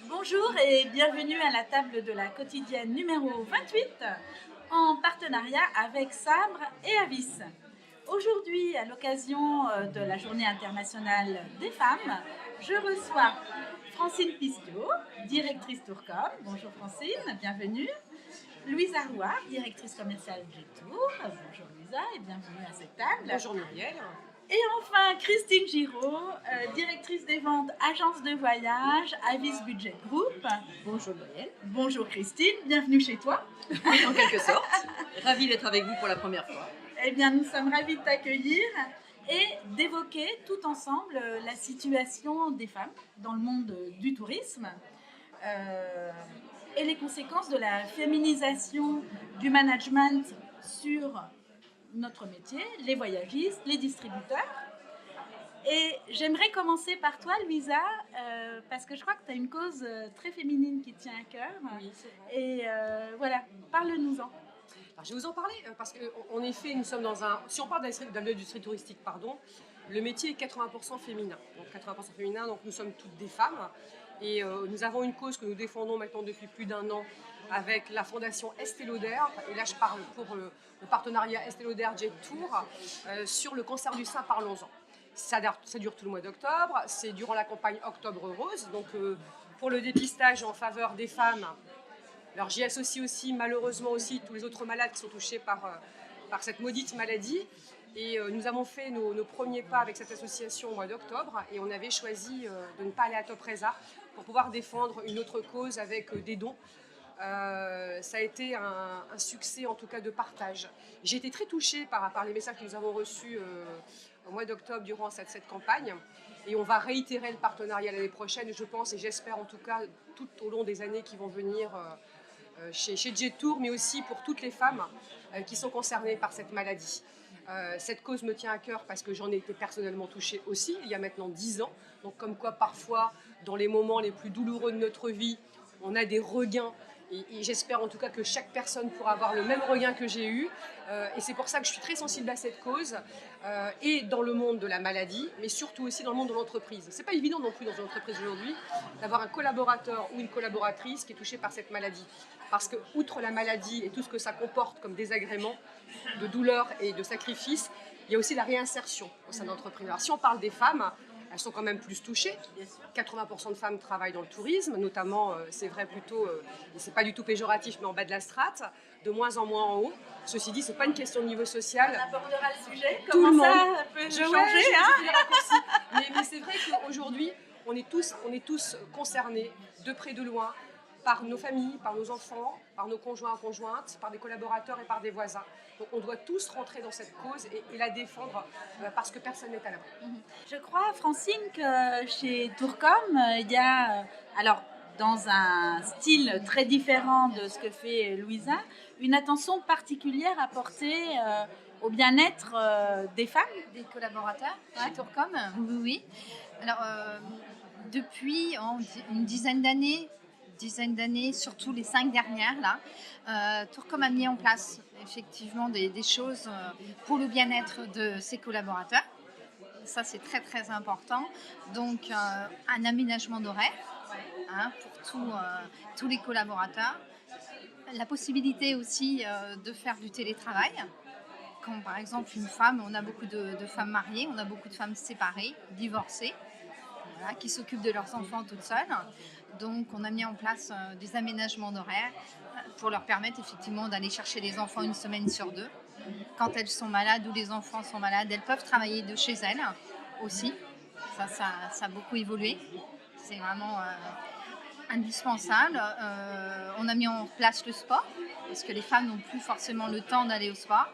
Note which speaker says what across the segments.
Speaker 1: Bonjour et bienvenue à la table de la quotidienne numéro 28 en partenariat avec Sabre et Avis. Aujourd'hui, à l'occasion de la Journée internationale des femmes, je reçois Francine Pistiot, directrice Tourcom. Bonjour Francine, bienvenue. Louisa Rouard, directrice commerciale Jetour. Bonjour Louisa et bienvenue à cette table.
Speaker 2: Bonjour Muriel.
Speaker 1: Et enfin, Christine Giraud, directrice des ventes agence de voyage Avis Budget Group.
Speaker 2: Bonjour Muriel.
Speaker 1: Bonjour Christine, bienvenue chez toi.
Speaker 2: Oui, en quelque sorte. Ravie d'être avec vous pour la première fois.
Speaker 1: Eh bien, nous sommes ravis de t'accueillir et d'évoquer tout ensemble la situation des femmes dans le monde du tourisme et les conséquences de la féminisation du management sur notre métier, les voyagistes, les distributeurs. Et j'aimerais commencer par toi, Louisa, parce que je crois que tu as une cause très féminine qui te tient à cœur.
Speaker 2: Oui, c'est vrai.
Speaker 1: Et voilà, parle-nous-en.
Speaker 2: Alors, je vais vous en parler parce qu'en effet, nous sommes dans un. Si on parle de l'industrie touristique, pardon, le métier est 80% féminin. Donc 80% féminin, donc nous sommes toutes des femmes. Et nous avons une cause que nous défendons maintenant depuis plus d'1 an avec la fondation Estée Lauder. Et là, je parle pour le partenariat Estée Lauder Jet Tour sur le cancer du sein, parlons-en. Ça dure tout le mois d'octobre, c'est durant la campagne Octobre Rose, donc pour le dépistage en faveur des femmes. Alors j'y associe aussi malheureusement aussi tous les autres malades qui sont touchés par cette maudite maladie. Et nous avons fait nos premiers pas avec cette association au mois d'octobre et on avait choisi de ne pas aller à Topresa pour pouvoir défendre une autre cause avec des dons. Ça a été un succès en tout cas de partage. J'ai été très touchée par les messages que nous avons reçus au mois d'octobre durant cette campagne et on va réitérer le partenariat l'année prochaine, je pense, et j'espère en tout cas tout au long des années qui vont venir chez Jet Tour, mais aussi pour toutes les femmes qui sont concernées par cette maladie. Cette cause me tient à cœur parce que j'en ai été personnellement touchée aussi il y a maintenant 10 ans, donc comme quoi parfois dans les moments les plus douloureux de notre vie on a des regains. Et j'espère en tout cas que chaque personne pourra avoir le même regain que j'ai eu. Et c'est pour ça que je suis très sensible à cette cause, et dans le monde de la maladie, mais surtout aussi dans le monde de l'entreprise. C'est pas évident non plus dans une entreprise aujourd'hui d'avoir un collaborateur ou une collaboratrice qui est touchée par cette maladie. Parce que, outre la maladie et tout ce que ça comporte comme désagrément, de douleur et de sacrifice, il y a aussi la réinsertion au sein de l'entreprise. Alors si on parle des femmes, elles sont quand même plus touchées. 80% de femmes travaillent dans le tourisme, notamment, c'est vrai plutôt, et c'est pas du tout péjoratif, mais en bas de la strate, de moins en moins en haut. Ceci dit, c'est pas une question de niveau social.
Speaker 1: On abordera le sujet,
Speaker 2: Tout le
Speaker 1: comment
Speaker 2: monde
Speaker 1: ça peut changer,
Speaker 2: les raccourcis. Mais c'est vrai qu'aujourd'hui, on est tous concernés, de près de loin, par nos familles, par nos enfants, par nos conjoints, conjointes, par des collaborateurs et par des voisins. Donc on doit tous rentrer dans cette cause et la défendre parce que personne n'est à l'abri.
Speaker 1: Je crois, Francine, que chez Tourcom, il y a, alors dans un style très différent de ce que fait Louisa, une attention particulière apportée au bien-être des femmes.
Speaker 3: Des collaborateurs chez Tourcom, oui. Alors, depuis une dizaine d'années, surtout les 5 dernières, là, Tourcom a mis en place effectivement des choses pour le bien-être de ses collaborateurs. Ça, c'est très, très important. Donc, un aménagement d'horaire pour tous les collaborateurs. La possibilité aussi de faire du télétravail. Comme par exemple une femme, on a beaucoup de femmes mariées, on a beaucoup de femmes séparées, divorcées, voilà, qui s'occupent de leurs enfants toutes seules. Donc on a mis en place des aménagements d'horaire pour leur permettre effectivement d'aller chercher les enfants une semaine sur 2. Quand elles sont malades ou les enfants sont malades, elles peuvent travailler de chez elles aussi. Ça a beaucoup évolué. C'est vraiment indispensable. On a mis en place le sport parce que les femmes n'ont plus forcément le temps d'aller au sport.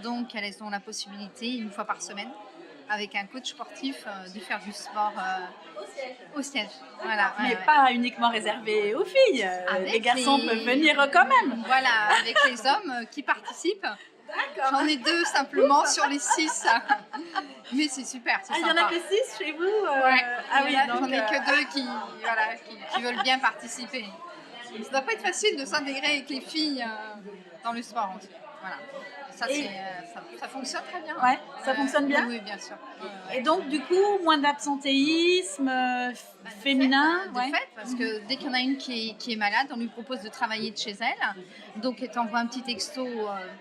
Speaker 3: Donc elles ont la possibilité, une fois par semaine, avec un coach sportif, de faire du sport au siège. Voilà,
Speaker 1: Mais pas uniquement réservé aux filles. Les garçons peuvent venir quand même.
Speaker 3: Voilà, avec les hommes qui participent.
Speaker 1: D'accord.
Speaker 3: J'en ai 2 simplement sur les 6. Mais c'est super, c'est
Speaker 1: Ah, il y en
Speaker 3: sympa.
Speaker 1: a que 6 chez vous
Speaker 3: Ouais.
Speaker 1: Ah oui, donc,
Speaker 3: J'en ai que 2 qui veulent bien participer. Ça ne doit pas être facile de s'intégrer avec les filles dans le sport aussi. Voilà. Ça, ça fonctionne très bien.
Speaker 1: Ouais, ça fonctionne bien.
Speaker 3: Oui, bien sûr.
Speaker 1: Et donc, du coup, moins d'absentéisme féminin.
Speaker 3: De fait, parce que dès qu'il y en a une qui est malade, on lui propose de travailler de chez elle. Donc, elle t'envoie un petit texto,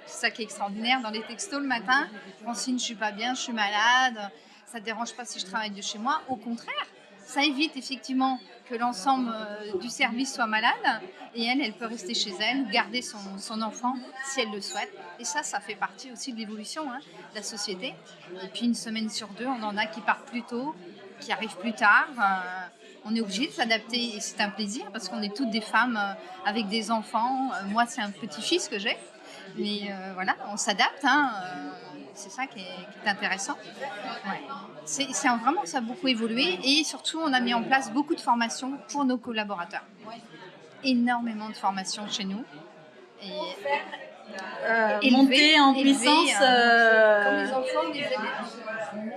Speaker 3: c'est ça qui est extraordinaire, dans les textos le matin, Francine, je suis pas bien, je suis malade, ça te dérange pas si je travaille de chez moi. Au contraire, ça évite effectivement que l'ensemble du service soit malade et elle peut rester chez elle ou garder son enfant si elle le souhaite. Et ça fait partie aussi de l'évolution de la société. Et puis une semaine sur 2, on en a qui partent plus tôt, qui arrivent plus tard. On est obligé de s'adapter et c'est un plaisir parce qu'on est toutes des femmes avec des enfants. Moi, c'est un petit-fils que j'ai. Mais voilà, on s'adapte. C'est ça qui est intéressant. Ouais. Vraiment, ça a beaucoup évolué et surtout, on a mis en place beaucoup de formations pour nos collaborateurs. Énormément de formations chez nous. Et
Speaker 1: monter en puissance.
Speaker 3: Comme les enfants,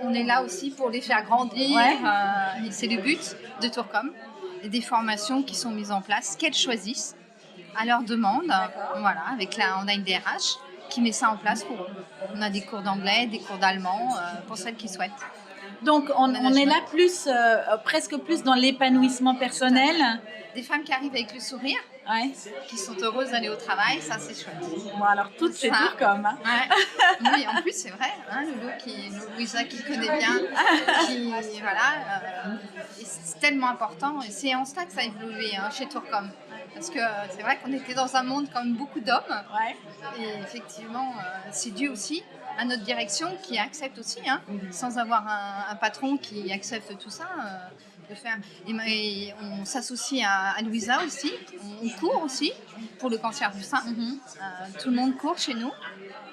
Speaker 3: on est là aussi pour les faire grandir.
Speaker 1: Ouais.
Speaker 3: Et c'est le but de Tourcom. Et des formations qui sont mises en place, qu'elles choisissent à leur demande. Voilà, on a une DRH qui met ça en place pour eux. On a des cours d'anglais, des cours d'allemand pour celles qui souhaitent.
Speaker 1: Donc on est là presque plus dans l'épanouissement personnel.
Speaker 3: Des femmes qui arrivent avec le sourire, qui sont heureuses d'aller au travail, ça c'est chouette.
Speaker 1: Bon alors toutes c'est Tourcom.
Speaker 3: Oui, en plus c'est vrai, Louisa qui connaît bien, et c'est tellement important et c'est en cela que ça a évolué chez Tourcom. Parce que c'est vrai qu'on était dans un monde comme beaucoup d'hommes. Et effectivement, c'est dû aussi à notre direction qui accepte aussi, sans avoir un patron qui accepte tout ça, de faire. Et on s'associe à Louisa aussi, on court aussi pour le cancer du sein. Tout le monde court chez nous.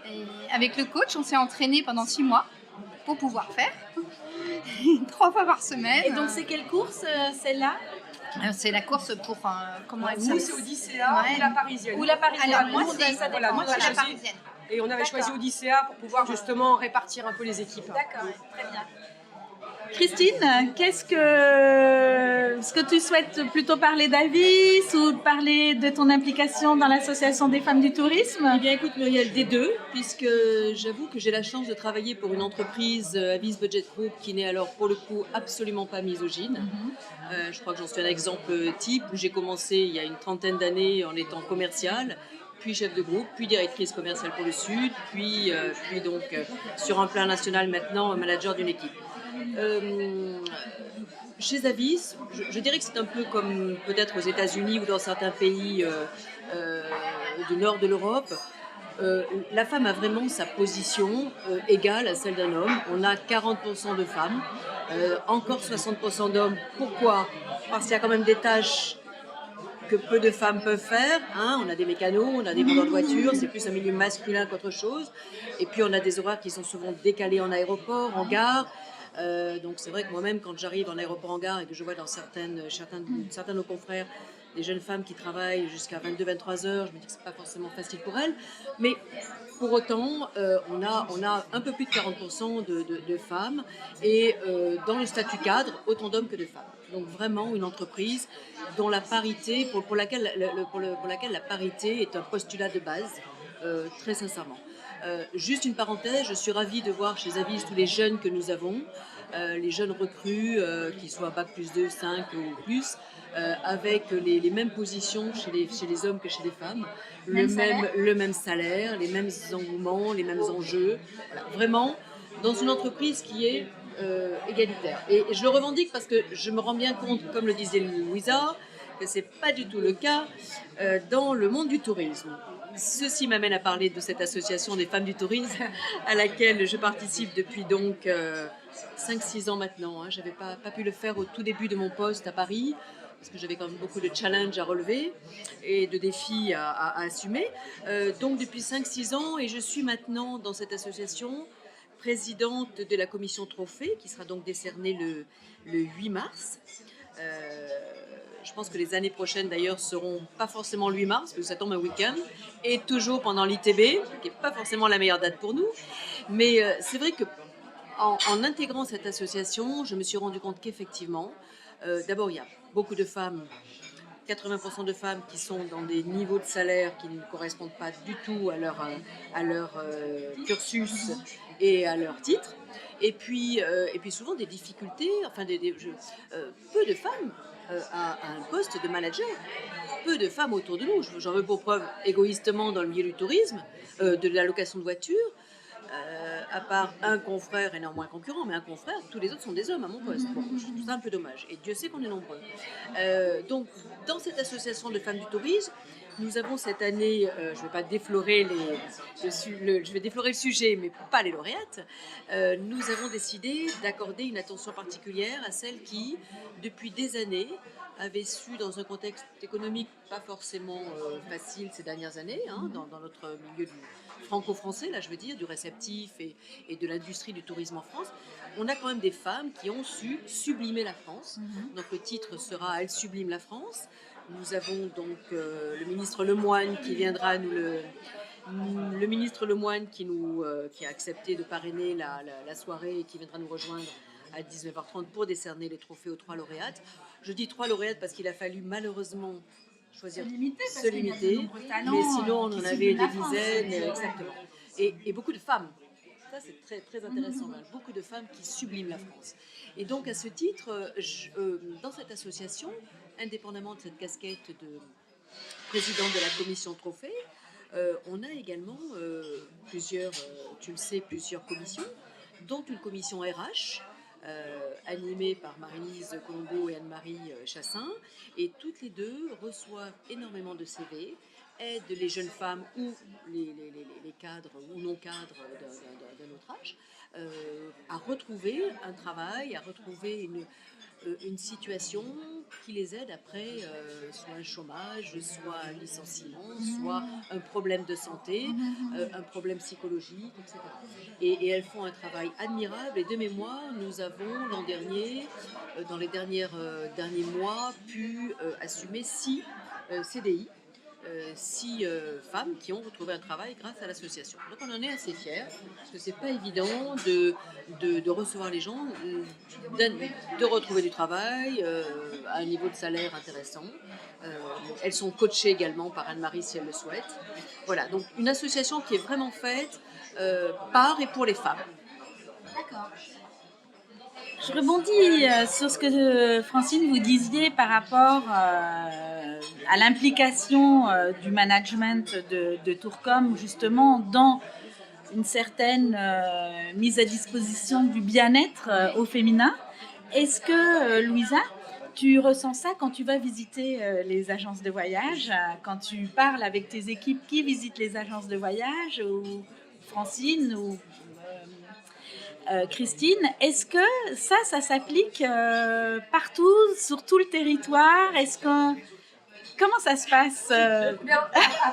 Speaker 3: Et avec le coach, on s'est entraîné pendant 6 mois pour pouvoir faire 3 fois par semaine.
Speaker 1: Et donc c'est quelle course celle-là?
Speaker 3: C'est la course pour comment elle
Speaker 2: Nous,
Speaker 3: s'appelle?
Speaker 2: c'est Odyssea ou la Parisienne.
Speaker 1: Ou la Parisienne.
Speaker 3: Alors, moi,
Speaker 1: Nous,
Speaker 3: c'est
Speaker 1: ça
Speaker 2: voilà, moi,
Speaker 1: dépend.
Speaker 2: c'est
Speaker 3: la Parisienne.
Speaker 2: Et on avait choisi Odyssea pour pouvoir justement répartir un peu les équipes.
Speaker 1: D'accord, très bien. Christine, est-ce que tu souhaites plutôt parler d'Avis ou parler de ton implication dans l'association des femmes du tourisme?
Speaker 4: Eh bien, écoute Muriel, des deux, puisque j'avoue que j'ai la chance de travailler pour une entreprise, Avis Budget Group, qui n'est alors pour le coup absolument pas misogyne. Je crois que j'en suis un exemple type, où j'ai commencé il y a une 30aine d'années en étant commerciale, puis chef de groupe, puis directrice commerciale pour le Sud, puis donc sur un plan national maintenant, manager d'une équipe. Chez Avis, je dirais que c'est un peu comme peut-être aux États-Unis ou dans certains pays du nord de l'Europe. La femme a vraiment sa position égale à celle d'un homme. On a 40% de femmes, encore 60% d'hommes. Pourquoi? Parce qu'il y a quand même des tâches que peu de femmes peuvent faire. On a des mécanos, on a des vendeurs de voitures, c'est plus un milieu masculin qu'autre chose. Et puis on a des horaires qui sont souvent décalés en aéroport, en gare. Donc c'est vrai que moi-même, quand j'arrive en aéroport, en gare et que je vois dans certains de nos confrères des jeunes femmes qui travaillent jusqu'à 22-23 heures, je me dis que c'est pas forcément facile pour elles. Mais pour autant, on a un peu plus de 40% de femmes et dans le statut cadre, autant d'hommes que de femmes. Donc vraiment une entreprise dont la parité, pour laquelle la parité est un postulat de base, très sincèrement. Juste une parenthèse, je suis ravie de voir chez Avis tous les jeunes que nous avons, les jeunes recrues, qui soient bac plus 2, 5 ou plus, avec les mêmes positions chez les hommes que chez les femmes, le même salaire, les mêmes engouements, les mêmes enjeux. Voilà, vraiment, dans une entreprise qui est égalitaire. Et je le revendique parce que je me rends bien compte, comme le disait Louisa, que ce n'est pas du tout le cas dans le monde du tourisme. Ceci m'amène à parler de cette association des femmes du tourisme à laquelle je participe depuis donc 5-6 ans maintenant. Je n'avais pas pu le faire au tout début de mon poste à Paris parce que j'avais quand même beaucoup de challenges à relever et de défis à assumer. Donc depuis 5-6 ans, et je suis maintenant dans cette association présidente de la commission Trophée qui sera donc décernée le 8 mars. je pense que les années prochaines d'ailleurs seront pas forcément le 8 mars, parce que ça tombe un week-end, et toujours pendant l'ITB, qui n'est pas forcément la meilleure date pour nous. Mais c'est vrai que en intégrant cette association, je me suis rendu compte qu'effectivement, d'abord il y a beaucoup de femmes, 80% de femmes qui sont dans des niveaux de salaire qui ne correspondent pas du tout à leur cursus et à leur titre. Et puis souvent des difficultés, enfin peu de femmes à un poste de manager, peu de femmes autour de nous. J'en veux pour preuve égoïstement dans le milieu du tourisme, de la location de voitures. À part un confrère et néanmoins un concurrent, mais un confrère, tous les autres sont des hommes à mon poste. Bon, je trouve ça un peu dommage. Et Dieu sait qu'on est nombreux. Donc, dans cette association de femmes du tourisme, nous avons cette année, je ne vais pas déflorer je vais déflorer le sujet, mais pas les lauréates. Nous avons décidé d'accorder une attention particulière à celles qui, depuis des années, avaient su, dans un contexte économique pas forcément facile ces dernières années, hein, dans notre milieu franco-français, là je veux dire, du réceptif et de l'industrie du tourisme en France, on a quand même des femmes qui ont su sublimer la France. Donc le titre sera « Elles subliment la France ». Nous avons donc le ministre Lemoine qui viendra le ministre Lemoine qui a accepté de parrainer la soirée et qui viendra nous rejoindre à 19h30 pour décerner les trophées aux 3 lauréates. Je dis 3 lauréates parce qu'il a fallu malheureusement choisir se limiter, mais sinon on en avait des dizaines, exactement. Et beaucoup de femmes. Ça, c'est très, très intéressant. Beaucoup de femmes qui subliment la France. Et donc, à ce titre, dans cette association, indépendamment de cette casquette de présidente de la commission trophée, on a également plusieurs commissions, dont une commission RH, animée par Marie-Lise Colombo et Anne-Marie Chassin. Et toutes les deux reçoivent énormément de CV, aident les jeunes femmes ou les cadres ou non-cadres d'un autre âge à retrouver un travail, à retrouver une situation qui les aide après, soit un chômage, soit un licenciement, soit un problème de santé, un problème psychologique, etc. Et elles font un travail admirable. Et de mémoire, nous avons l'an dernier, dans les derniers mois, pu assumer 6 CDI. 6 femmes qui ont retrouvé un travail grâce à l'association. Donc on en est assez fiers, parce que c'est pas évident de recevoir les gens, de retrouver du travail à un niveau de salaire intéressant. Elles sont coachées également par Anne-Marie si elle le souhaite. Voilà, donc une association qui est vraiment faite par et pour les femmes.
Speaker 1: D'accord. Je rebondis sur ce que Francine vous disiez par rapport à l'implication du management de Tourcom justement dans une certaine mise à disposition du bien-être au féminin. Est-ce que Louisa, tu ressens ça quand tu vas visiter les agences de voyage, quand tu parles avec tes équipes qui visitent les agences de voyage, ou Francine ou Christine, est-ce que ça s'applique partout, sur tout le territoire? Comment ça se passe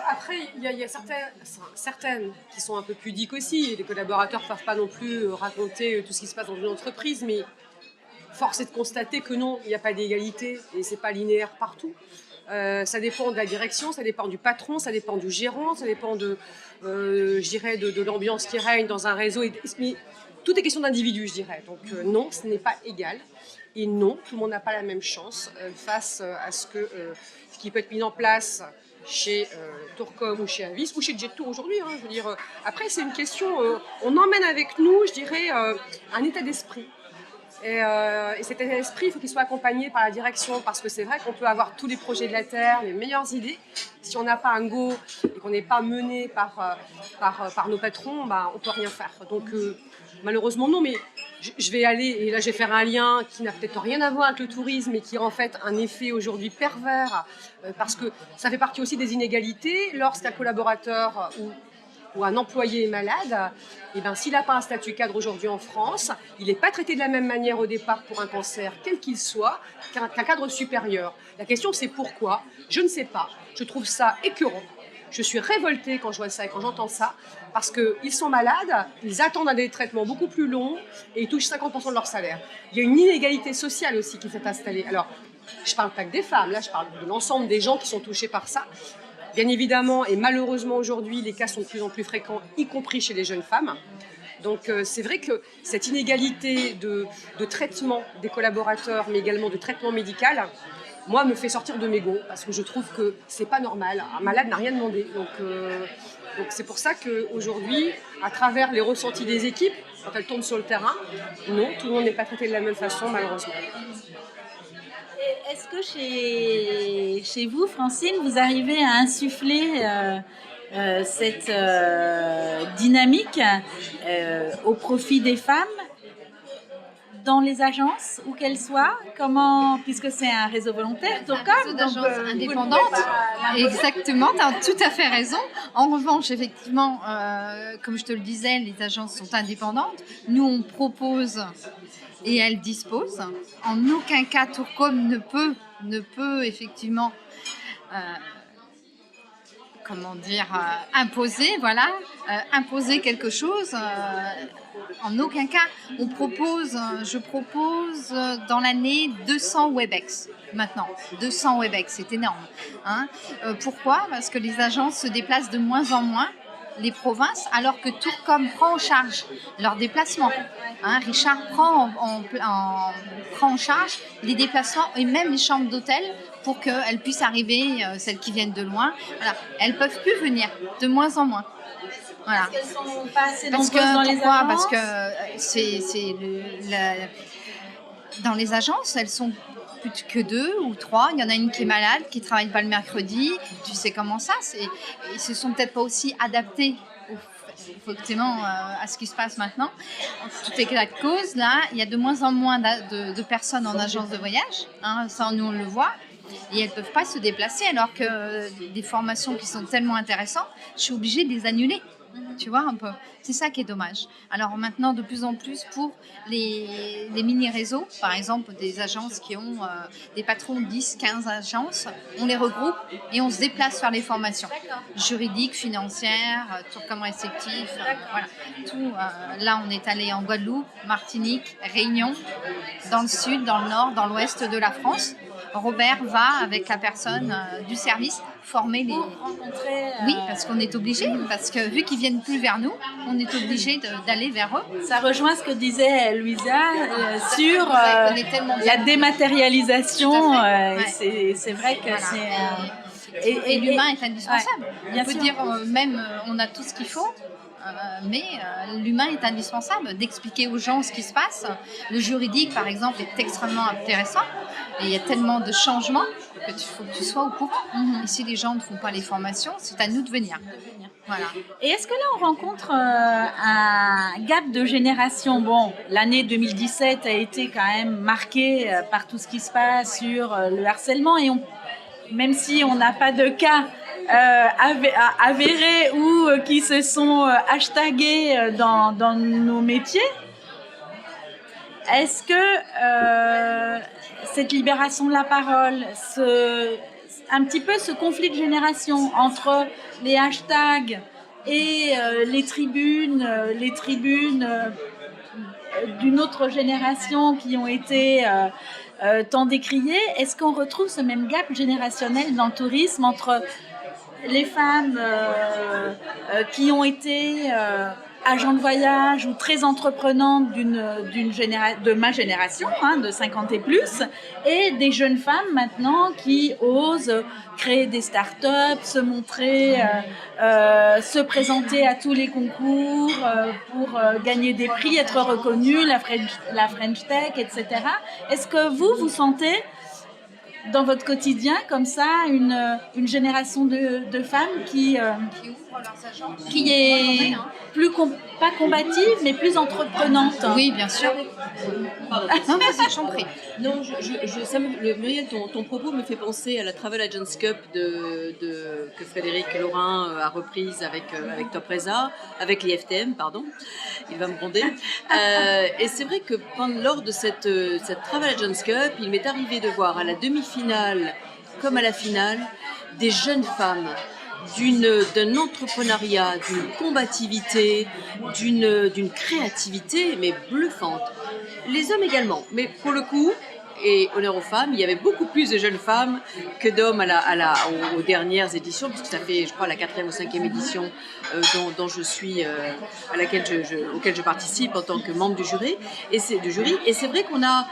Speaker 2: Après, il y a certaines qui sont un peu pudiques aussi. Les collaborateurs ne peuvent pas non plus raconter tout ce qui se passe dans une entreprise, mais force est de constater que non, il n'y a pas d'égalité et ce n'est pas linéaire partout. Ça dépend de la direction, ça dépend du patron, ça dépend du gérant, ça dépend de l'ambiance qui règne dans un réseau. Mais tout est question d'individu, je dirais. Donc non, ce n'est pas égal. Et non, tout le monde n'a pas la même chance face à ce qui peut être mis en place chez Tourcom ou chez Avis ou chez Jet2 aujourd'hui. Hein, je veux dire, après, c'est une question, on emmène avec nous, je dirais, un état d'esprit. Et cet état d'esprit, il faut qu'il soit accompagné par la direction, parce que c'est vrai qu'on peut avoir tous les projets de la Terre, les meilleures idées. Si on n'a pas un go et qu'on n'est pas mené par nos patrons, bah, on ne peut rien faire. Donc malheureusement non, mais je vais aller, et là je vais faire un lien qui n'a peut-être rien à voir avec le tourisme, mais qui est en fait un effet aujourd'hui pervers, parce que ça fait partie aussi des inégalités. Lorsqu'un collaborateur ou un employé est malade, et ben, s'il n'a pas un statut cadre aujourd'hui en France, il n'est pas traité de la même manière au départ pour un cancer, quel qu'il soit, qu'un cadre supérieur. La question c'est pourquoi? Je ne sais pas. Je trouve ça écœurant. Je suis révoltée quand je vois ça et quand j'entends ça, parce qu'ils sont malades, ils attendent des traitements beaucoup plus longs et ils touchent 50% de leur salaire. Il y a une inégalité sociale aussi qui s'est installée. Alors, Je ne parle pas que des femmes, là je parle de l'ensemble des gens qui sont touchés par ça. Bien évidemment, et malheureusement aujourd'hui, les cas sont de plus en plus fréquents, y compris chez les jeunes femmes. Donc c'est vrai que cette inégalité de traitement des collaborateurs, mais également de traitement médical, moi, me fait sortir de mes gonds, parce que je trouve que c'est pas normal. Un malade n'a rien demandé. Donc c'est pour ça qu'aujourd'hui, à travers les ressentis des équipes, quand elles tournent sur le terrain, non, tout le monde n'est pas traité de la même façon, malheureusement.
Speaker 1: Et est-ce que chez vous, Francine, vous arrivez à insuffler cette dynamique au profit des femmes dans les agences, où qu'elles soient, comment, puisque c'est un réseau volontaire,
Speaker 3: un réseau d'agences indépendantes, exactement, tu as tout à fait raison. En revanche, effectivement, comme je te le disais, les agences sont indépendantes. Nous, on propose et elles disposent. En aucun cas, Tourcom ne peut effectivement imposer quelque chose. En aucun cas, je propose dans l'année 200 WebEx maintenant. 200 WebEx, c'est énorme. Hein. Pourquoi ? Parce que les agences se déplacent de moins en moins, les provinces, alors que Tourcom prend en charge leurs déplacements. Hein, Richard prend en charge les déplacements et même les chambres d'hôtel pour qu'elles puissent arriver, celles qui viennent de loin. Voilà. Elles ne peuvent plus venir, de moins en moins. Voilà.
Speaker 1: Parce qu'elles sont pas assez nombreuses dans les agences.
Speaker 3: Parce que dans les agences, elles sont plus que 2 ou 3. Il y en a une qui est malade, qui ne travaille pas le mercredi. Tu sais comment ça, ils se sont peut-être pas aussi adaptés effectivement à ce qui se passe maintenant. En tout état de cause, là, il y a de moins en moins de personnes en agence de voyage. Hein, ça, nous, on le voit. Et elles ne peuvent pas se déplacer, alors que des formations qui sont tellement intéressantes, je suis obligée de les annuler. Tu vois un peu. C'est ça qui est dommage. Alors maintenant, de plus en plus, pour les mini-réseaux, par exemple des agences qui ont des patrons de 10, 15 agences, on les regroupe et on se déplace faire les formations. Juridiques, financières, Tourcom réceptif, voilà. Tout, là, on est allé en Guadeloupe, Martinique, Réunion, dans le sud, dans le nord, dans l'ouest de la France. Robert va, avec la personne du service, former les...
Speaker 1: rencontrer...
Speaker 3: Oui, parce qu'on est obligé, parce que vu qu'ils viennent plus vers nous, on est obligé d'aller vers eux.
Speaker 1: Ça rejoint ce que disait Louisa sur la dématérialisation. C'est vrai que c'est...
Speaker 3: Et l'humain est indispensable.
Speaker 1: Ouais,
Speaker 3: on peut dire même on a tout ce qu'il faut. Mais l'humain est indispensable, d'expliquer aux gens ce qui se passe. Le juridique, par exemple, est extrêmement intéressant. Et il y a tellement de changements que faut que tu sois au courant. Et si les gens ne font pas les formations, c'est à nous de venir. Voilà.
Speaker 1: Et est-ce que là, on rencontre un gap de génération ? Bon, l'année 2017 a été quand même marquée par tout ce qui se passe sur le harcèlement. Et même si on n'a pas de cas avérés ou qui se sont hashtagés dans nos métiers, est-ce que cette libération de la parole, un petit peu ce conflit de génération entre les hashtags et les tribunes d'une autre génération qui ont été tant décriées, est-ce qu'on retrouve ce même gap générationnel dans le tourisme entre les femmes qui ont été agents de voyage ou très entreprenantes de ma génération, de 50 et plus, et des jeunes femmes maintenant qui osent créer des startups, se montrer, se présenter à tous les concours pour gagner des prix, être reconnues, la French Tech, etc. Est-ce que vous sentez dans votre quotidien, comme ça, une génération de femmes qui
Speaker 3: ouvrent leurs agences,
Speaker 1: qui est plus pas combative, mais plus entreprenante.
Speaker 3: Oui, bien sûr.
Speaker 4: Pardon.
Speaker 3: Non, vas-y, j'en prie.
Speaker 4: Non, Muriel, ton propos me fait penser à la Travel Agents Cup que Frédéric Laurin a reprise avec Top Reza, avec l'IFTM, pardon. Il va me gronder. Et c'est vrai que lors de cette Travel Agents Cup, il m'est arrivé de voir à la demi-finale comme à la finale des jeunes femmes d'un entrepreneuriat, d'une combativité, d'une créativité, mais bluffante. Les hommes également, mais pour le coup, et honneur aux femmes, il y avait beaucoup plus de jeunes femmes que d'hommes aux dernières éditions, puisque ça fait, je crois, la 4e ou 5e édition dont je suis, auquel je participe en tant que membre du jury. Et c'est vrai qu'on a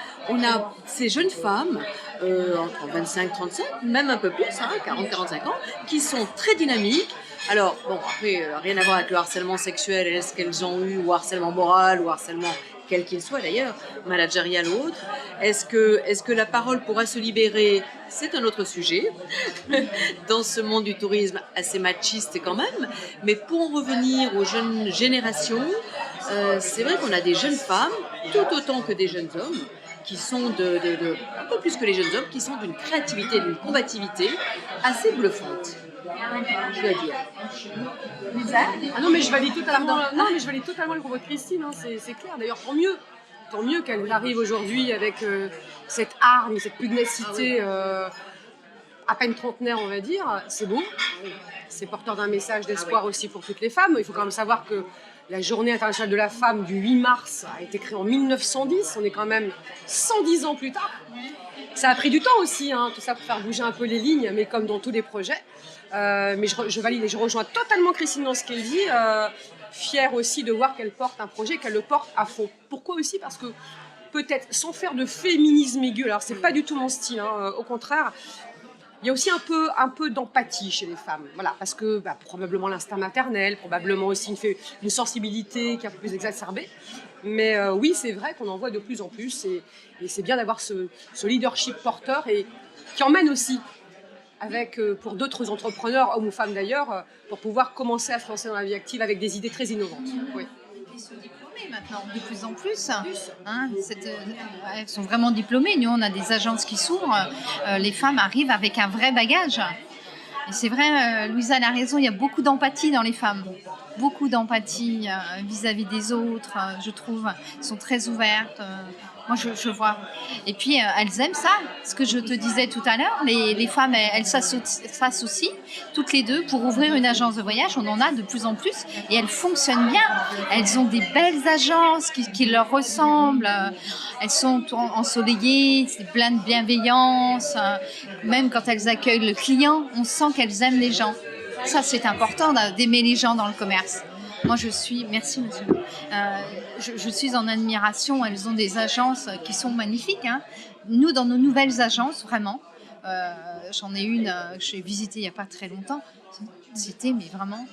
Speaker 4: ces jeunes femmes, entre 25 35, même un peu plus, 40 45 ans, qui sont très dynamiques. Alors, bon, après, rien à voir avec le harcèlement sexuel, est-ce qu'elles ont eu, ou harcèlement moral, ou harcèlement quel qu'il soit d'ailleurs, managérial ou autre. Est-ce que la parole pourra se libérer? C'est un autre sujet, dans ce monde du tourisme assez machiste quand même. Mais pour en revenir aux jeunes générations, c'est vrai qu'on a des jeunes femmes, tout autant que des jeunes hommes, qui sont un peu plus que les jeunes hommes, qui sont d'une créativité, d'une combativité assez bluffante. Je dois dire.
Speaker 2: Ah non, mais je valide totalement le propos de Christine, c'est clair. D'ailleurs, tant mieux qu'elle arrive aujourd'hui avec cette arme, cette pugnacité à peine trentenaire, on va dire. C'est beau. C'est porteur d'un message d'espoir aussi pour toutes les femmes. Il faut quand même savoir que la Journée internationale de la femme du 8 mars a été créée en 1910. On est quand même 110 ans plus tard. Ça a pris du temps aussi, tout ça pour faire bouger un peu les lignes, mais comme dans tous les projets. Mais je valide et je rejoins totalement Christine dans ce qu'elle dit. Fière aussi de voir qu'elle porte un projet, qu'elle le porte à fond. Pourquoi aussi? Parce que peut-être sans faire de féminisme aigu, alors c'est pas du tout mon style, au contraire, il y a aussi un peu d'empathie chez les femmes. Voilà, parce que probablement l'instinct maternel, probablement aussi une sensibilité qui est un peu plus exacerbée. Mais oui, c'est vrai qu'on en voit de plus en plus et c'est bien d'avoir ce leadership porteur et qui emmène aussi avec, pour d'autres entrepreneurs, hommes ou femmes d'ailleurs, pour pouvoir commencer à se lancer dans la vie active avec des idées très innovantes. Oui.
Speaker 3: Ils sont diplômés maintenant, de plus en plus. Elles sont vraiment diplômées. Nous, on a des agences qui s'ouvrent. Les femmes arrivent avec un vrai bagage. Et c'est vrai, Louisa a raison, il y a beaucoup d'empathie dans les femmes. Beaucoup d'empathie vis-à-vis des autres, je trouve. Elles sont très ouvertes. Moi, je vois. Et puis, elles aiment ça. Ce que je te disais tout à l'heure, les femmes, elles s'associent toutes les deux pour ouvrir une agence de voyage. On en a de plus en plus et elles fonctionnent bien. Elles ont des belles agences qui leur ressemblent. Elles sont ensoleillées, c'est plein de bienveillance. Même quand elles accueillent le client, on sent qu'elles aiment les gens. Ça, c'est important d'aimer les gens dans le commerce. Moi, merci monsieur, je suis en admiration, elles ont des agences qui sont magnifiques. Nous, dans nos nouvelles agences, vraiment, j'en ai une que j'ai visitée il n'y a pas très longtemps, c'était, mais vraiment,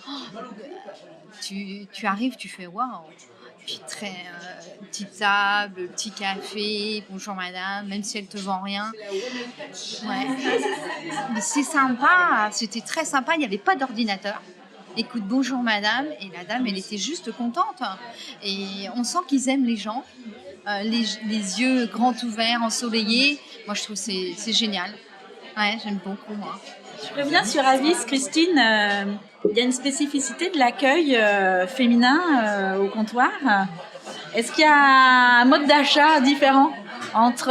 Speaker 3: tu arrives, tu fais waouh, puis petite table, petit café, bonjour madame, même si elle te vend rien. Ouais. Mais c'est sympa, c'était très sympa, il n'y avait pas d'ordinateur. Écoute, bonjour madame, et la dame, elle était juste contente. Et on sent qu'ils aiment les gens, les yeux grands ouverts, ensoleillés. Moi, je trouve que c'est génial. Ouais, j'aime beaucoup, moi.
Speaker 1: Je reviens sur Avis, Christine. Il y a une spécificité de l'accueil féminin au comptoir. Est-ce qu'il y a un mode d'achat différent entre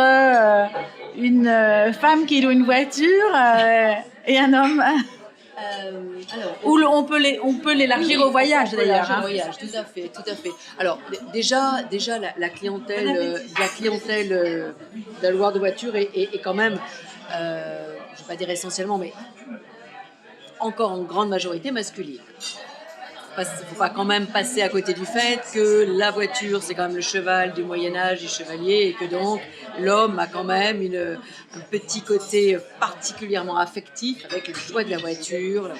Speaker 1: une femme qui loue une voiture et un homme? Ou on peut l'élargir au voyage d'ailleurs.
Speaker 4: Au voyage, tout à fait. Alors déjà la clientèle d'un loueur de voiture est quand même, je ne vais pas dire essentiellement, mais encore en grande majorité masculine. Il ne faut pas quand même passer à côté du fait que la voiture, c'est quand même le cheval du Moyen-Âge, du chevalier, et que donc l'homme a quand même un petit côté particulièrement affectif avec le choix de la voiture.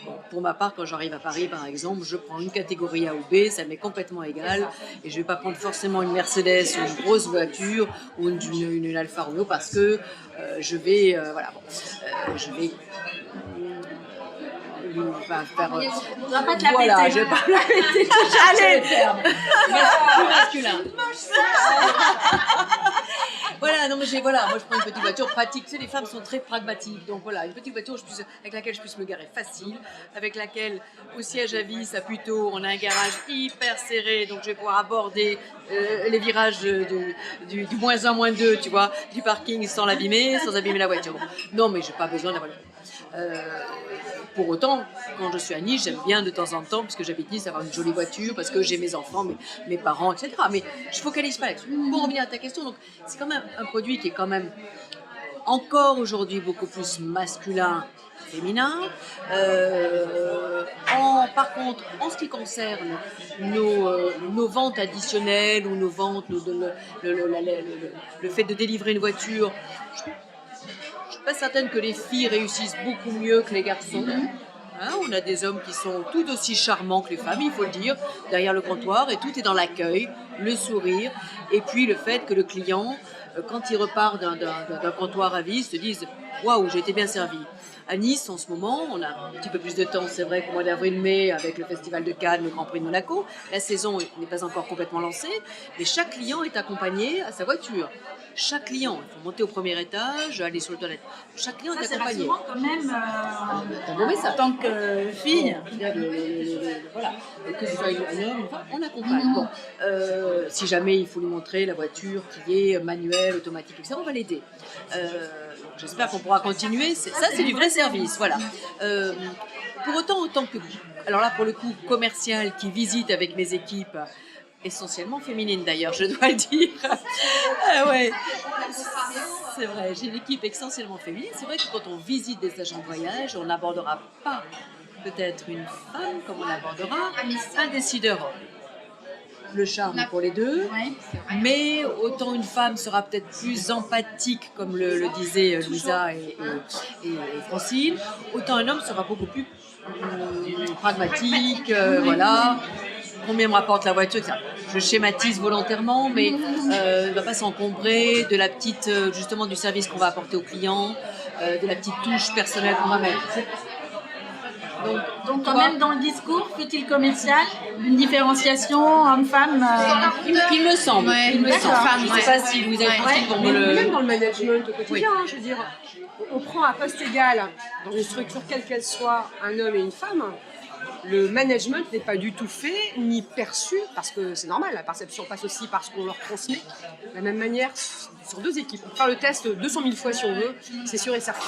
Speaker 4: Bon, pour ma part, quand j'arrive à Paris, par exemple, je prends une catégorie A ou B, ça m'est complètement égal, et je ne vais pas prendre forcément une Mercedes ou une grosse voiture ou une Alfa Romeo parce que je vais on
Speaker 1: va pas te la péter.
Speaker 4: Je vais pas la péter.
Speaker 1: Allez.
Speaker 4: Plus masculin. Voilà, non mais moi je prends une petite voiture pratique. Tu sais, les femmes sont très pragmatiques, donc voilà, une petite voiture avec laquelle je puisse me garer facile, avec laquelle au siège à vis, à Puteaux, on a un garage hyper serré, donc je vais pouvoir aborder les virages du -1, -2, tu vois, du parking sans l'abîmer, sans abîmer la voiture. Non mais j'ai pas besoin d'avoir Pour autant, quand je suis à Nice, j'aime bien de temps en temps, parce que j'habite Nice, avoir une jolie voiture, parce que j'ai mes enfants, mes parents, etc. Mais je ne focalise pas là-dessus. Pour revenir à ta question, donc c'est quand même un produit qui est quand même encore aujourd'hui beaucoup plus masculin, féminin. Par contre, en ce qui concerne nos ventes additionnelles ou nos ventes, le fait de délivrer une voiture, je ne suis pas certaine que les filles réussissent beaucoup mieux que les garçons. Hein, on a des hommes qui sont tout aussi charmants que les femmes, il faut le dire, derrière le comptoir, et tout est dans l'accueil, le sourire, et puis le fait que le client, quand il repart d'un comptoir à vis, se dise « Waouh, j'ai été bien servi ». À Nice, en ce moment, on a un petit peu plus de temps, c'est vrai qu'au mois d'avril-mai, avec le Festival de Cannes, le Grand Prix de Monaco, la saison n'est pas encore complètement lancée, mais chaque client est accompagné à sa voiture. Chaque client, il faut monter au premier étage, aller sur le toilette. Chaque client est accompagné.
Speaker 1: C'est rassurant quand même
Speaker 4: un beau message.
Speaker 1: En tant que fille.
Speaker 4: Voilà. Que ce soit un homme, une femme, on accompagne. Bon, si jamais il faut lui montrer la voiture qui est manuelle, automatique, etc., on va l'aider. J'espère qu'on pourra continuer. Ça, c'est du vrai service. Voilà. Pour autant, en tant que, alors là, pour le coup, commercial qui visite avec mes équipes, essentiellement féminine d'ailleurs, je dois le dire. Ouais, c'est vrai, j'ai une équipe essentiellement féminine. C'est vrai que quand on visite des agents de voyage, on n'abordera pas peut-être une femme comme on abordera un décideur homme. Le charme pour les deux, mais autant une femme sera peut-être plus empathique, comme le disaient Louisa et Francine, autant un homme sera beaucoup plus pragmatique, voilà. Combien me rapporte la voiture, etc. Je schématise volontairement, mais il ne va pas s'encombrer de la petite, justement, du service qu'on va apporter au client, de la petite touche personnelle qu'on va mettre.
Speaker 1: Donc quand même dans le discours, fut-il commercial, une différenciation homme-femme
Speaker 4: il me semble.
Speaker 3: Ouais,
Speaker 4: il me semble. Je ne sais pas si Louisa et Francine vont me le...
Speaker 2: Même dans le management au quotidien, je veux dire, on prend à poste égal, dans une structure quelle qu'elle soit, un homme et une femme. Le management n'est pas du tout fait ni perçu, parce que c'est normal, la perception passe aussi par ce qu'on leur transmet. De la même manière, sur deux équipes. On peut faire le test 200 000 fois si on veut, c'est sûr et certain.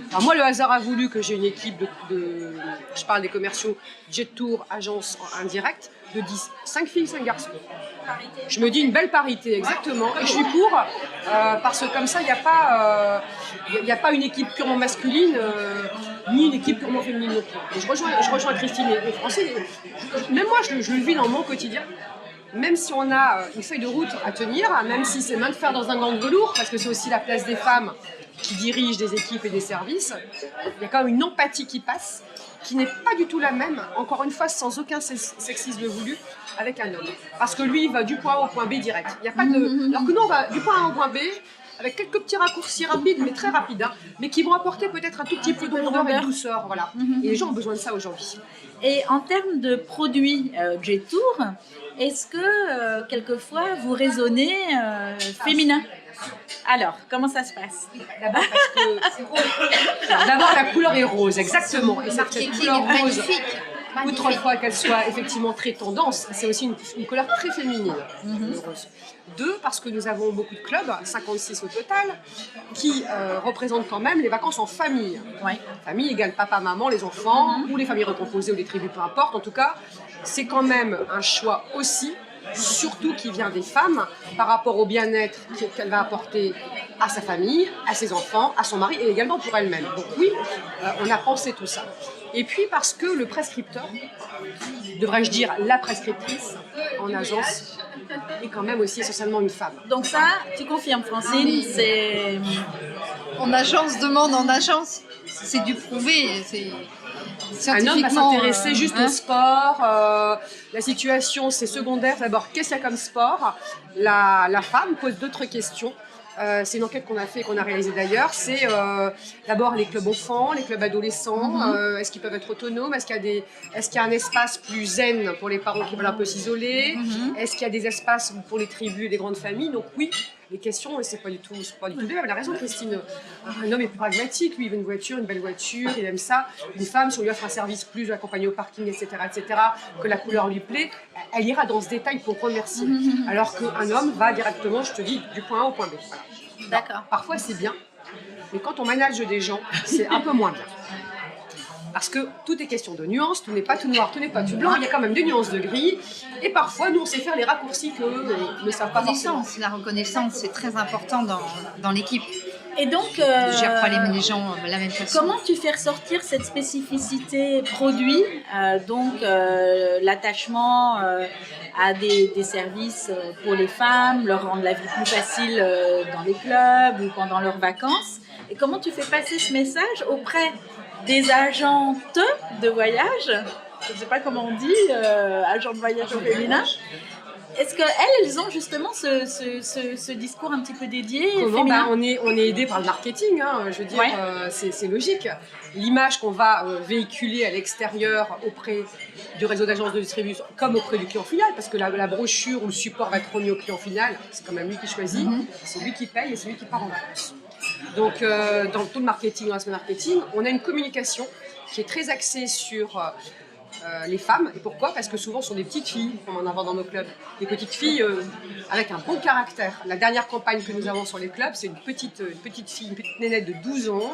Speaker 2: Alors moi, le hasard a voulu que j'ai une équipe je parle des commerciaux, Jet Tour, agence indirecte, de 10, 5 filles, 5 garçons. Je me dis une belle parité, exactement. Et je suis pour, parce que comme ça, il n'y a pas une équipe purement masculine, ni une équipe purement féminine non plus. Et je rejoins Christine et Francine. Même moi, je le vis dans mon quotidien. Même si on a une feuille de route à tenir, même si c'est main de fer dans un gant de velours, parce que c'est aussi la place des femmes qui dirigent des équipes et des services, il y a quand même une empathie qui passe, qui n'est pas du tout la même, encore une fois, sans aucun sexisme voulu, avec un homme. Parce que lui, il va du point A au point B direct. Il y a pas de... Alors que nous, on va du point A au point B, avec quelques petits raccourcis rapides, mais très rapides, hein, mais qui vont apporter peut-être un tout petit peu de rondeur et de douceur. Voilà. Et les gens ont besoin de ça aujourd'hui.
Speaker 1: Et en termes de produits Jet Tour, est-ce que quelquefois vous raisonnez féminin? Alors, comment ça se passe?
Speaker 2: D'abord parce que... D'abord, la couleur est rose, exactement. Et cette couleur rose, outre le fait qu'elle soit effectivement très tendance, c'est aussi une couleur très féminine. Deux, parce que nous avons beaucoup de clubs, 56 au total, qui représentent quand même les vacances en famille. Famille égale papa, maman, les enfants, ou les familles recomposées, ou les tribus, peu importe. En tout cas, c'est quand même un choix aussi, surtout qui vient des femmes, par rapport au bien-être qu'elle va apporter à sa famille, à ses enfants, à son mari, et également pour elle-même. Donc oui, on a pensé tout ça. Et puis parce que le prescripteur, devrais-je dire la prescriptrice en agence, est quand même aussi essentiellement une femme.
Speaker 1: Donc ça, tu confirmes Francine, c'est...
Speaker 3: En agence, demande en agence, c'est du prouvé, c'est...
Speaker 2: Un homme va s'intéresser juste au sport, la situation c'est secondaire. D'abord, qu'est-ce qu'il y a comme sport? La femme pose d'autres questions. C'est une enquête qu'on a fait, qu'on a réalisée d'ailleurs. C'est d'abord les clubs enfants, les clubs adolescents. Est-ce qu'ils peuvent être autonomes? Est-ce qu'il y a un espace plus zen pour les parents qui veulent un peu s'isoler? Est-ce qu'il y a des espaces pour les tribus et les grandes familles? Donc oui, les questions, c'est pas du tout bien. Elle a raison, Christine. Un homme est plus pragmatique. Lui, il veut une voiture, une belle voiture, il aime ça. Une femme, si on lui offre un service plus accompagné au parking, etc., que la couleur lui plaît, elle ira dans ce détail pour remercier. Alors qu'un homme va directement, je te dis, du point A au point B. Voilà.
Speaker 1: D'accord.
Speaker 2: Parfois, c'est bien, mais quand on manage des gens, c'est un peu moins bien. Parce que tout est question de nuances, tout n'est pas tout noir, tout n'est pas tout blanc, il y a quand même des nuances de gris. Et parfois, nous, on sait faire les raccourcis qu'eux ne savent pas forcément.
Speaker 3: La reconnaissance, c'est très important dans l'équipe.
Speaker 1: Et donc,
Speaker 3: Tu ne gères pas les gens de la même façon.
Speaker 1: comment tu fais ressortir cette spécificité produit, l'attachement à des services pour les femmes, leur rendre la vie plus facile dans les clubs ou pendant leurs vacances? Et comment tu fais passer ce message auprès des agentes de voyage? Je ne sais pas comment on dit, agent de voyage au féminin. Est-ce qu'elles ont justement ce discours un petit peu dédié féminin?
Speaker 2: On est aidé par le marketing, hein, je veux dire, c'est logique. L'image qu'on va véhiculer à l'extérieur auprès du réseau d'agences de distribution, comme auprès du client final, parce que la brochure ou le support va être remis au client final, c'est quand même lui qui choisit, c'est lui qui paye et c'est lui qui part en vacances. Donc, dans tout le marketing, dans l'aspect marketing, on a une communication qui est très axée sur les femmes. Et pourquoi? Parce que souvent, ce sont des petites filles qu'on en a dans nos clubs. Des petites filles avec un bon caractère. La dernière campagne que nous avons sur les clubs, c'est une petite fille, une petite nénette de 12 ans,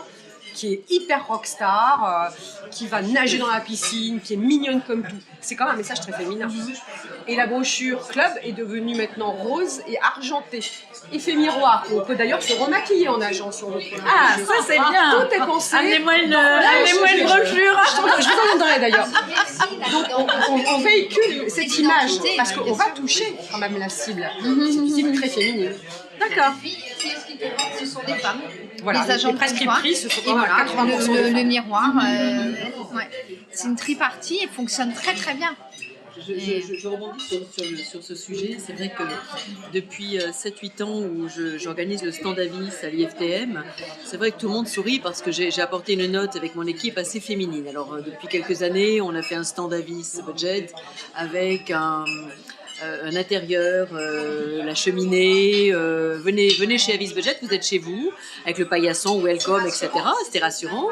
Speaker 2: qui est hyper rockstar, qui va nager dans la piscine, qui est mignonne comme tout. C'est quand même un message très féminin. Et la brochure club est devenue maintenant rose et argentée. Effet miroir. On peut d'ailleurs se remaquiller en nageant sur le club.
Speaker 1: Ah, ça c'est bien.
Speaker 2: Tout est pensé.
Speaker 1: Amenez-moi une brochure.
Speaker 2: Je vous en donnerai d'ailleurs. Donc on véhicule cette image parce qu'on va toucher quand même la cible. C'est une cible très féminine.
Speaker 1: D'accord.
Speaker 3: Ce sont des femmes.
Speaker 2: Voilà,
Speaker 3: les agents
Speaker 2: les prescriptrices, ce sont quand même 80%
Speaker 3: le miroir. Ouais. C'est une tripartie et fonctionne très très bien.
Speaker 4: Je rebondis sur ce sujet. C'est vrai que depuis 7-8 ans où j'organise le stand Avis à l'IFTM, c'est vrai que tout le monde sourit parce que j'ai apporté une note avec mon équipe assez féminine. Alors depuis quelques années, on a fait un stand Avis budget avec un intérieur, la cheminée, venez chez Avis Budget, vous êtes chez vous, avec le paillasson, welcome, etc. C'était rassurant.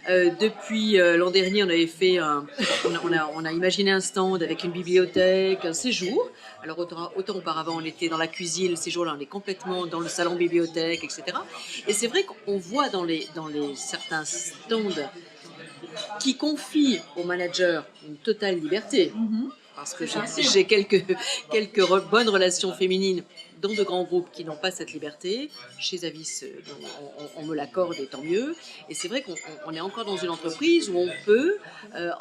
Speaker 4: Depuis l'an dernier, on avait fait, on a imaginé un stand avec une bibliothèque, un séjour. Alors autant auparavant, on était dans la cuisine, le séjour là, on est complètement dans le salon bibliothèque, etc. Et c'est vrai qu'on voit dans les certains stands qui confient aux managers une totale liberté. Parce que j'ai quelques bonnes relations féminines dans de grands groupes qui n'ont pas cette liberté. Chez Avis, on me l'accorde et tant mieux. Et c'est vrai qu'on est encore dans une entreprise où on peut,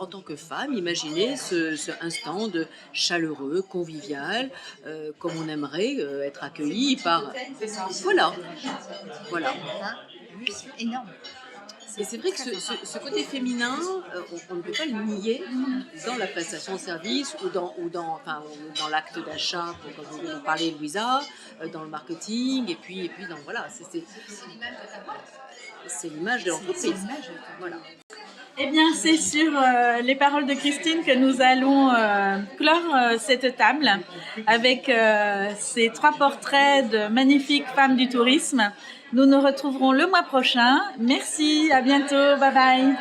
Speaker 4: en tant que femme, imaginer un stand chaleureux, convivial, comme on aimerait être accueilli par... Voilà.
Speaker 3: C'est énorme.
Speaker 4: Et c'est vrai que ce côté féminin, on ne peut pas le nier dans la prestation de service ou dans l'acte d'achat, comme vous en parlez, Louisa, dans le marketing, et puis voilà, c'est l'image de l'entreprise. Voilà.
Speaker 1: Eh bien, c'est sur les paroles de Christine que nous allons clore cette table avec ces 3 portraits de magnifiques femmes du tourisme. Nous nous retrouverons le mois prochain. Merci, à bientôt, bye bye.